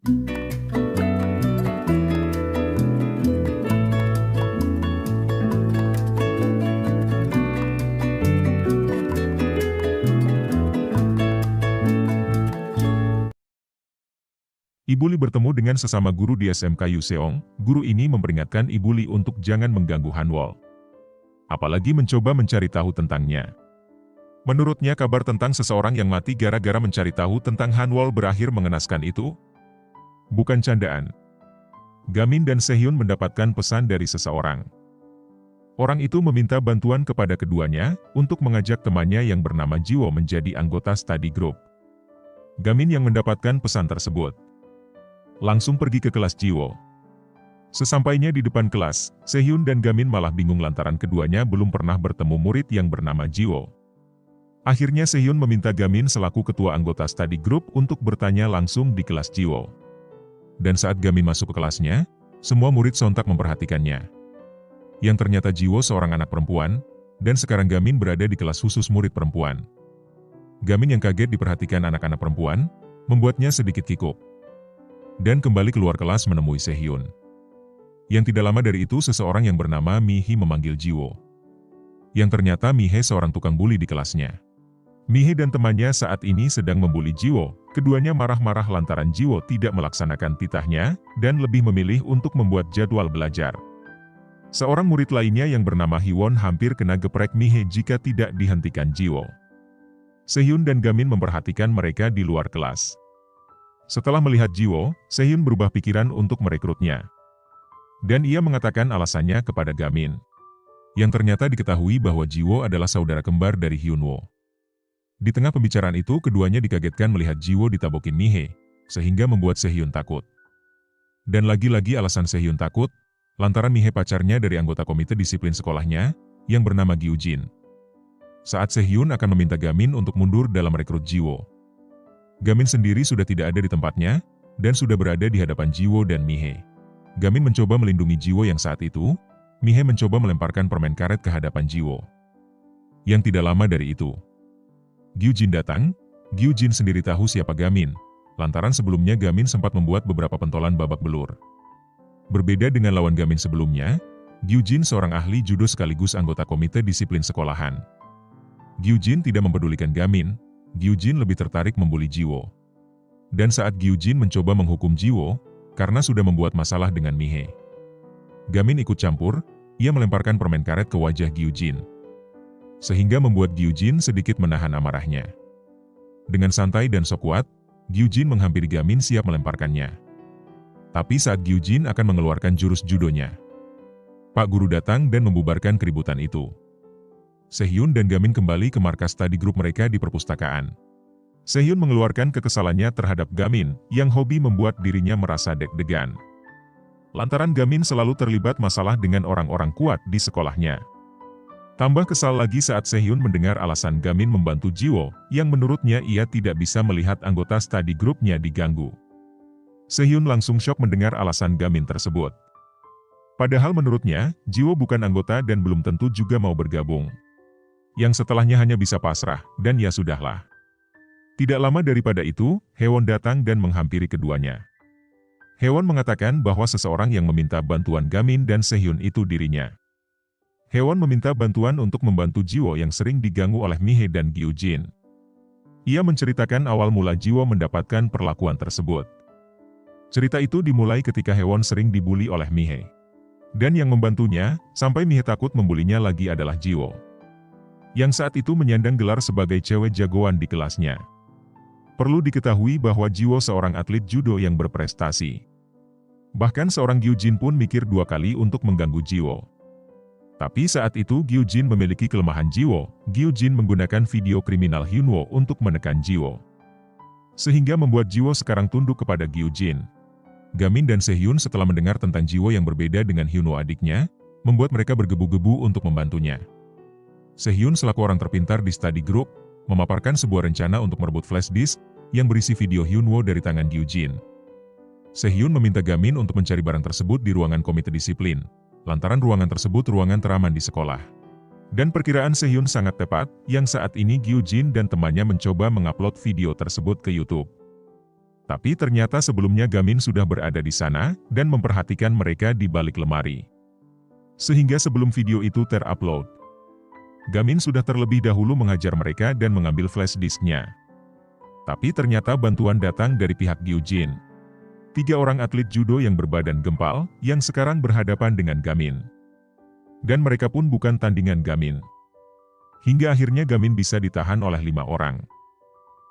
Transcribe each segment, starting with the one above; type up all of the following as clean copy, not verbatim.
Ibu Li bertemu dengan sesama guru di SMK Yuseong. Guru ini memperingatkan Ibu Li untuk jangan mengganggu Hanwol, apalagi mencoba mencari tahu tentangnya. Menurutnya kabar tentang seseorang yang mati gara-gara mencari tahu tentang Hanwol berakhir mengenaskan itu bukan candaan. Gamin dan Sehyun mendapatkan pesan dari seseorang. Orang itu meminta bantuan kepada keduanya untuk mengajak temannya yang bernama Jiwo menjadi anggota study group. Gamin yang mendapatkan pesan tersebut langsung pergi ke kelas Jiwo. Sesampainya di depan kelas, Sehyun dan Gamin malah bingung lantaran keduanya belum pernah bertemu murid yang bernama Jiwo. Akhirnya Sehyun meminta Gamin selaku ketua anggota study group untuk bertanya langsung di kelas Jiwo. Dan saat Gamin masuk ke kelasnya, semua murid sontak memperhatikannya. Yang ternyata Jiwo seorang anak perempuan, dan sekarang Gamin berada di kelas khusus murid perempuan. Gamin yang kaget diperhatikan anak-anak perempuan, membuatnya sedikit kikuk. Dan kembali keluar kelas menemui Sehyun. Yang tidak lama dari itu seseorang yang bernama Mihe memanggil Jiwo. Yang ternyata Mihe seorang tukang bully di kelasnya. Mihe dan temannya saat ini sedang membuli Jiwo. Keduanya marah-marah lantaran Jiwo tidak melaksanakan titahnya, dan lebih memilih untuk membuat jadwal belajar. Seorang murid lainnya yang bernama Hiwon hampir kena geprek Mihe jika tidak dihentikan Jiwo. Sehyun dan Gamin memperhatikan mereka di luar kelas. Setelah melihat Jiwo, Sehyun berubah pikiran untuk merekrutnya. Dan ia mengatakan alasannya kepada Gamin. Yang ternyata diketahui bahwa Jiwo adalah saudara kembar dari Hyunwoo. Di tengah pembicaraan itu keduanya dikagetkan melihat Jiwo ditabokin Mihe, sehingga membuat Sehyun takut. Dan lagi-lagi alasan Sehyun takut, lantaran Mihe pacarnya dari anggota komite disiplin sekolahnya, yang bernama Gyujin. Saat Sehyun akan meminta Gamin untuk mundur dalam rekrut Jiwo. Gamin sendiri sudah tidak ada di tempatnya, dan sudah berada di hadapan Jiwo dan Mihe. Gamin mencoba melindungi Jiwo yang saat itu, Mihe mencoba melemparkan permen karet ke hadapan Jiwo. Yang tidak lama dari itu, Gyujin datang. Gyujin sendiri tahu siapa Gamin, lantaran sebelumnya Gamin sempat membuat beberapa pentolan babak belur. Berbeda dengan lawan Gamin sebelumnya, Gyujin seorang ahli judo sekaligus anggota komite disiplin sekolahan. Gyujin tidak mempedulikan Gamin. Gyujin lebih tertarik membuli Jiwo. Dan saat Gyujin mencoba menghukum Jiwo, karena sudah membuat masalah dengan Mihe, Gamin ikut campur, ia melemparkan permen karet ke wajah Gyujin. Sehingga membuat Gyujin sedikit menahan amarahnya. Dengan santai dan sok kuat, Gyujin menghampiri Gamin siap melemparkannya. Tapi saat Gyujin akan mengeluarkan jurus judonya, Pak Guru datang dan membubarkan keributan itu. Sehyun dan Gamin kembali ke markas study group mereka di perpustakaan. Sehyun mengeluarkan kekesalannya terhadap Gamin, yang hobi membuat dirinya merasa deg-degan. Lantaran Gamin selalu terlibat masalah dengan orang-orang kuat di sekolahnya. Tambah kesal lagi saat Sehyun mendengar alasan Gamin membantu Jiwo, yang menurutnya ia tidak bisa melihat anggota study groupnya diganggu. Sehyun langsung syok mendengar alasan Gamin tersebut. Padahal menurutnya, Jiwo bukan anggota dan belum tentu juga mau bergabung. Yang setelahnya hanya bisa pasrah, dan ya sudahlah. Tidak lama daripada itu, Hewon datang dan menghampiri keduanya. Hewon mengatakan bahwa seseorang yang meminta bantuan Gamin dan Sehyun itu dirinya. Hewon meminta bantuan untuk membantu Jiwo yang sering diganggu oleh Mihe dan Gyujin. Ia menceritakan awal mula Jiwo mendapatkan perlakuan tersebut. Cerita itu dimulai ketika Hewon sering dibully oleh Mihe. Dan yang membantunya, sampai Mihe takut membulinya lagi adalah Jiwo. Yang saat itu menyandang gelar sebagai cewek jagoan di kelasnya. Perlu diketahui bahwa Jiwo seorang atlet judo yang berprestasi. Bahkan seorang Gyujin pun mikir dua kali untuk mengganggu Jiwo. Tapi saat itu Gyujin memiliki kelemahan Jiwo. Gyujin menggunakan video kriminal Hyunwoo untuk menekan Jiwo. Sehingga membuat Jiwo sekarang tunduk kepada Gyujin. Gamin dan Sehyun setelah mendengar tentang Jiwo yang berbeda dengan Hyunwoo adiknya, membuat mereka bergebu-gebu untuk membantunya. Sehyun selaku orang terpintar di study group, memaparkan sebuah rencana untuk merebut flash disk yang berisi video Hyunwoo dari tangan Gyujin. Sehyun meminta Gamin untuk mencari barang tersebut di ruangan komite disiplin, lantaran ruangan tersebut ruangan teraman di sekolah. Dan perkiraan Sehyun sangat tepat, yang saat ini Gyujin dan temannya mencoba mengupload video tersebut ke YouTube. Tapi ternyata sebelumnya Gamin sudah berada di sana dan memperhatikan mereka di balik lemari. Sehingga sebelum video itu terupload, Gamin sudah terlebih dahulu menghajar mereka dan mengambil flash disknya. Tapi ternyata bantuan datang dari pihak Gyujin. 3 orang atlet judo yang berbadan gempal, yang sekarang berhadapan dengan Gamin. Dan mereka pun bukan tandingan Gamin. Hingga akhirnya Gamin bisa ditahan oleh 5 orang.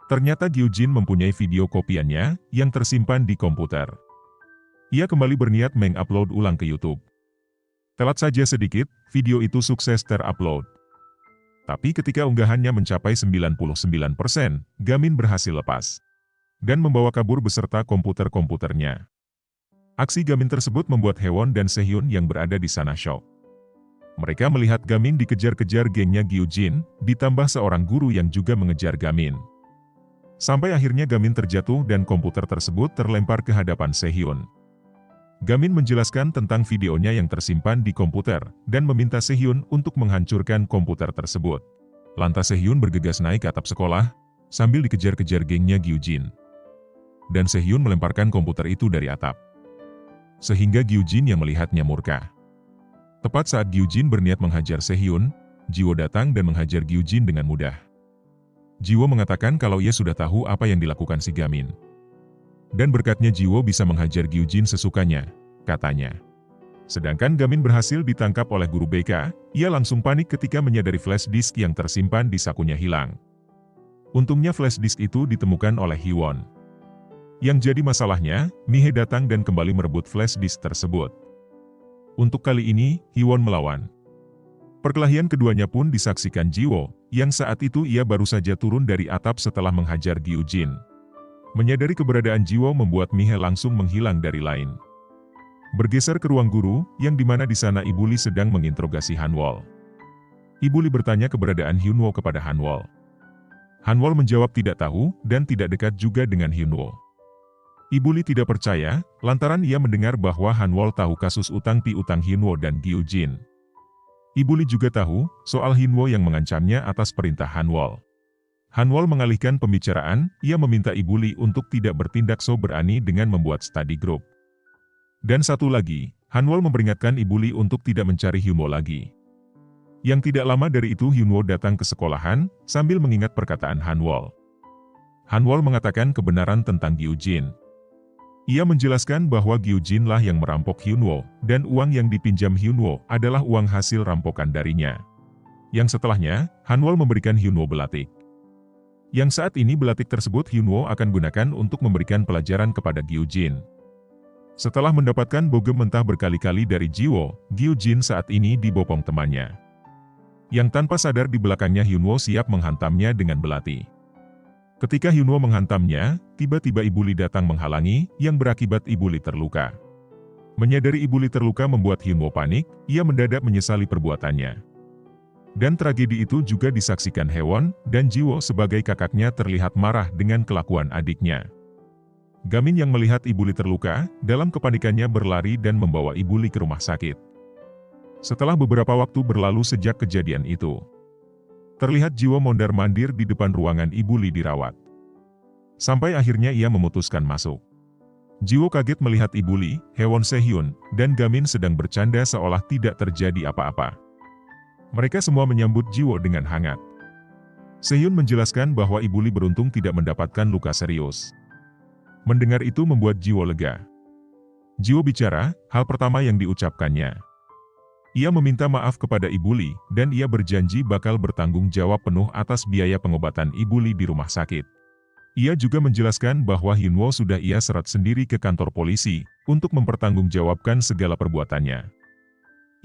Ternyata Gyujin mempunyai video kopiannya, yang tersimpan di komputer. Ia kembali berniat mengupload ulang ke YouTube. Telat saja sedikit, video itu sukses terupload. Tapi ketika unggahannya mencapai 99%, Gamin berhasil lepas dan membawa kabur beserta komputer-komputernya. Aksi Gamin tersebut membuat Hewon dan Sehyun yang berada di sana syok. Mereka melihat Gamin dikejar-kejar gengnya Gyujin, ditambah seorang guru yang juga mengejar Gamin. Sampai akhirnya Gamin terjatuh dan komputer tersebut terlempar ke hadapan Sehyun. Gamin menjelaskan tentang videonya yang tersimpan di komputer, dan meminta Sehyun untuk menghancurkan komputer tersebut. Lantas Sehyun bergegas naik ke atap sekolah, sambil dikejar-kejar gengnya Gyujin. Dan Sehyun melemparkan komputer itu dari atap. Sehingga Gyujin yang melihatnya murka. Tepat saat Gyujin berniat menghajar Sehyun, Jiwo datang dan menghajar Gyujin dengan mudah. Jiwo mengatakan kalau ia sudah tahu apa yang dilakukan si Gamin. Dan berkatnya Jiwo bisa menghajar Gyujin sesukanya, katanya. Sedangkan Gamin berhasil ditangkap oleh guru BK, ia langsung panik ketika menyadari flash disk yang tersimpan di sakunya hilang. Untungnya flash disk itu ditemukan oleh Hwon. Yang jadi masalahnya, Mihe datang dan kembali merebut flash disk tersebut. Untuk kali ini, Hwon melawan. Perkelahian keduanya pun disaksikan Jiwo, yang saat itu ia baru saja turun dari atap setelah menghajar Gyujin. Menyadari keberadaan Jiwo membuat Mihe langsung menghilang dari lain. Bergeser ke ruang guru, yang dimana di sana Ibu Lee sedang menginterogasi Hanwol. Ibu Lee bertanya keberadaan Hyunwoo kepada Hanwol. Hanwol menjawab tidak tahu, dan tidak dekat juga dengan Hyunwoo. Ibu Lee tidak percaya, lantaran ia mendengar bahwa Hanwol tahu kasus utang piutang Hyunwoo dan Gyujin. Ibu Lee juga tahu, soal Hyunwoo yang mengancamnya atas perintah Hanwol. Hanwol mengalihkan pembicaraan, ia meminta Ibu Lee untuk tidak bertindak so berani dengan membuat study group. Dan satu lagi, Hanwol memperingatkan Ibu Lee untuk tidak mencari Hyunwoo lagi. Yang tidak lama dari itu Hyunwoo datang ke sekolahan, sambil mengingat perkataan Hanwol. Hanwol mengatakan kebenaran tentang Gyujin. Ia menjelaskan bahwa Gyujin lah yang merampok Hyunwoo, dan uang yang dipinjam Hyunwoo adalah uang hasil rampokan darinya. Yang setelahnya, Hanwol memberikan Hyunwoo belatik. Yang saat ini belatik tersebut Hyunwoo akan gunakan untuk memberikan pelajaran kepada Gyujin. Setelah mendapatkan bogem mentah berkali-kali dari Jiwo, Gyujin saat ini dibopong temannya. Yang tanpa sadar di belakangnya Hyunwoo siap menghantamnya dengan belati. Ketika Hyunwoo menghantamnya, tiba-tiba Ibu Lee datang menghalangi, yang berakibat Ibu Lee terluka. Menyadari Ibu Lee terluka membuat Hyunwoo panik, ia mendadak menyesali perbuatannya. Dan tragedi itu juga disaksikan Hwon, dan Jiwo sebagai kakaknya terlihat marah dengan kelakuan adiknya. Gamin yang melihat Ibu Lee terluka, dalam kepanikannya berlari dan membawa Ibu Lee ke rumah sakit. Setelah beberapa waktu berlalu sejak kejadian itu, terlihat Jiwo mondar-mandir di depan ruangan Ibu Lee dirawat. Sampai akhirnya ia memutuskan masuk. Jiwo kaget melihat Ibu Lee, Hwon Sehyun, dan Gamin sedang bercanda seolah tidak terjadi apa-apa. Mereka semua menyambut Jiwo dengan hangat. Sehyun menjelaskan bahwa Ibu Lee beruntung tidak mendapatkan luka serius. Mendengar itu membuat Jiwo lega. Jiwo bicara, hal pertama yang diucapkannya. Ia meminta maaf kepada Ibu Lee, dan ia berjanji bakal bertanggung jawab penuh atas biaya pengobatan Ibu Lee di rumah sakit. Ia juga menjelaskan bahwa Hyunwoo sudah ia seret sendiri ke kantor polisi, untuk mempertanggungjawabkan segala perbuatannya.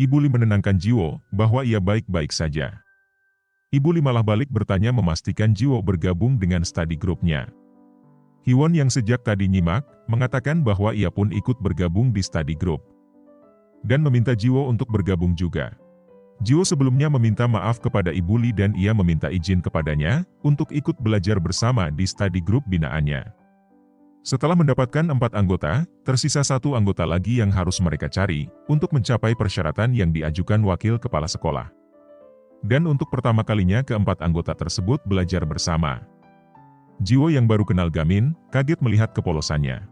Ibu Lee menenangkan Jiwo, bahwa ia baik-baik saja. Ibu Lee malah balik bertanya memastikan Jiwo bergabung dengan study group-nya. Hwon yang sejak tadi nyimak, mengatakan bahwa ia pun ikut bergabung di study group. Dan meminta Jiwo untuk bergabung juga. Jiwo sebelumnya meminta maaf kepada Ibu Lee dan ia meminta izin kepadanya, untuk ikut belajar bersama di study group binaannya. Setelah mendapatkan 4 anggota, tersisa 1 anggota lagi yang harus mereka cari, untuk mencapai persyaratan yang diajukan wakil kepala sekolah. Dan untuk pertama kalinya keempat anggota tersebut belajar bersama. Jiwo yang baru kenal Gamin, kaget melihat kepolosannya.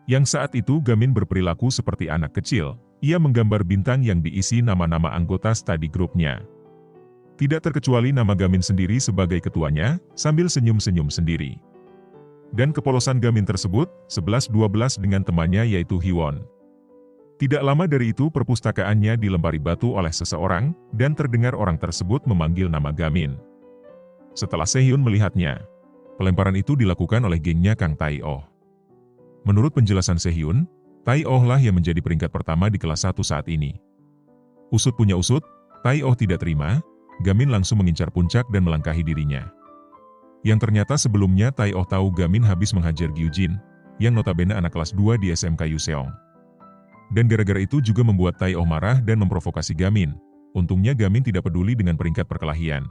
Yang saat itu Gamin berperilaku seperti anak kecil, ia menggambar bintang yang diisi nama-nama anggota study grupnya. Tidak terkecuali nama Gamin sendiri sebagai ketuanya, sambil senyum-senyum sendiri. Dan kepolosan Gamin tersebut, 11-12 dengan temannya yaitu Hiwon. Tidak lama dari itu perpustakaannya dilempari batu oleh seseorang, dan terdengar orang tersebut memanggil nama Gamin. Setelah Sehyun melihatnya, pelemparan itu dilakukan oleh gengnya Kang Tai-oh. Menurut penjelasan Sehyun, Tai-oh lah yang menjadi peringkat pertama di kelas 1 saat ini. Usut punya usut, Tai-oh tidak terima, Gamin langsung mengincar puncak dan melangkahi dirinya. Yang ternyata sebelumnya Tai-oh tahu Gamin habis menghajar Gyujin, yang notabene anak kelas 2 di SMK Yuseong. Dan gara-gara itu juga membuat Tai-oh marah dan memprovokasi Gamin. Untungnya Gamin tidak peduli dengan peringkat perkelahian.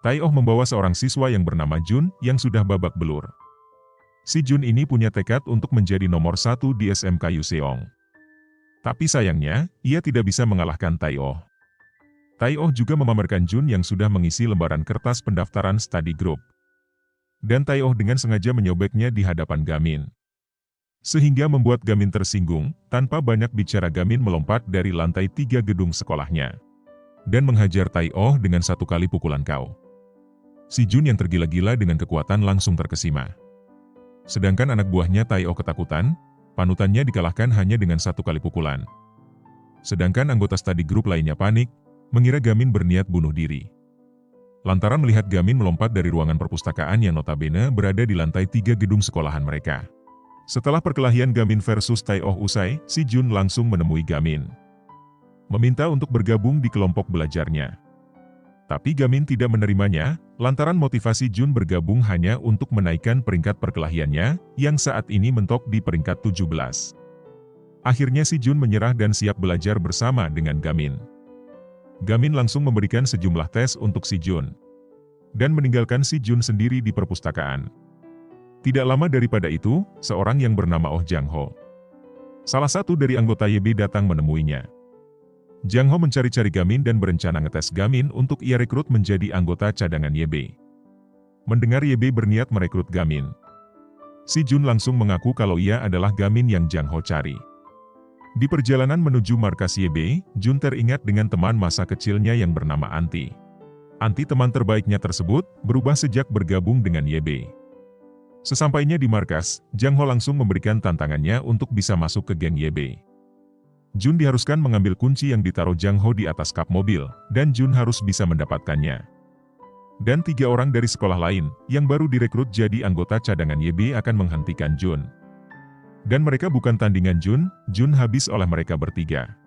Tai-oh membawa seorang siswa yang bernama Jun yang sudah babak belur. Si Jun ini punya tekad untuk menjadi nomor 1 di SMK Yuseong. Tapi sayangnya, ia tidak bisa mengalahkan Tai-oh. Tai-oh juga memamerkan Jun yang sudah mengisi lembaran kertas pendaftaran study group. Dan Tai-oh dengan sengaja menyobeknya di hadapan Gamin. Sehingga membuat Gamin tersinggung, tanpa banyak bicara Gamin melompat dari lantai 3 gedung sekolahnya. Dan menghajar Tai-oh dengan 1 kali pukulan KO. Si Jun yang tergila-gila dengan kekuatan langsung terkesima. Sedangkan anak buahnya Tai-oh ketakutan, panutannya dikalahkan hanya dengan 1 kali pukulan. Sedangkan anggota study group lainnya panik, mengira Gamin berniat bunuh diri. Lantaran melihat Gamin melompat dari ruangan perpustakaan yang notabene berada di lantai 3 gedung sekolahan mereka. Setelah perkelahian Gamin versus Tai-oh usai, si Jun langsung menemui Gamin. Meminta untuk bergabung di kelompok belajarnya. Tapi Gamin tidak menerimanya, lantaran motivasi Jun bergabung hanya untuk menaikkan peringkat perkelahiannya, yang saat ini mentok di peringkat 17. Akhirnya si Jun menyerah dan siap belajar bersama dengan Gamin. Gamin langsung memberikan sejumlah tes untuk si Jun. Dan meninggalkan si Jun sendiri di perpustakaan. Tidak lama daripada itu, seorang yang bernama Oh Jang-ho. Salah satu dari anggota YB datang menemuinya. Jang-ho mencari-cari Gamin dan berencana ngetes Gamin untuk ia rekrut menjadi anggota cadangan YB. Mendengar YB berniat merekrut Gamin, si Jun langsung mengaku kalau ia adalah Gamin yang Jang-ho cari. Di perjalanan menuju markas YB, Jun teringat dengan teman masa kecilnya yang bernama Anti. Anti teman terbaiknya tersebut, berubah sejak bergabung dengan YB. Sesampainya di markas, Jang-ho langsung memberikan tantangannya untuk bisa masuk ke geng YB. Jun diharuskan mengambil kunci yang ditaruh Jang-ho di atas kap mobil, dan Jun harus bisa mendapatkannya. Dan 3 orang dari sekolah lain, yang baru direkrut jadi anggota cadangan YB akan menghentikan Jun. Dan mereka bukan tandingan Jun, Jun habis oleh mereka bertiga.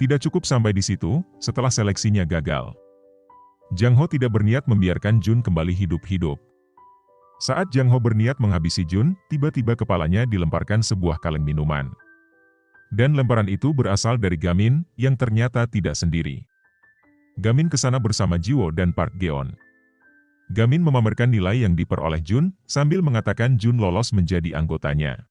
Tidak cukup sampai di situ, setelah seleksinya gagal. Jang-ho tidak berniat membiarkan Jun kembali hidup-hidup. Saat Jang-ho berniat menghabisi Jun, tiba-tiba kepalanya dilemparkan sebuah kaleng minuman. Dan lemparan itu berasal dari Gamin, yang ternyata tidak sendiri. Gamin kesana bersama Jiwo dan Park Geon. Gamin memamerkan nilai yang diperoleh Jun, sambil mengatakan Jun lolos menjadi anggotanya.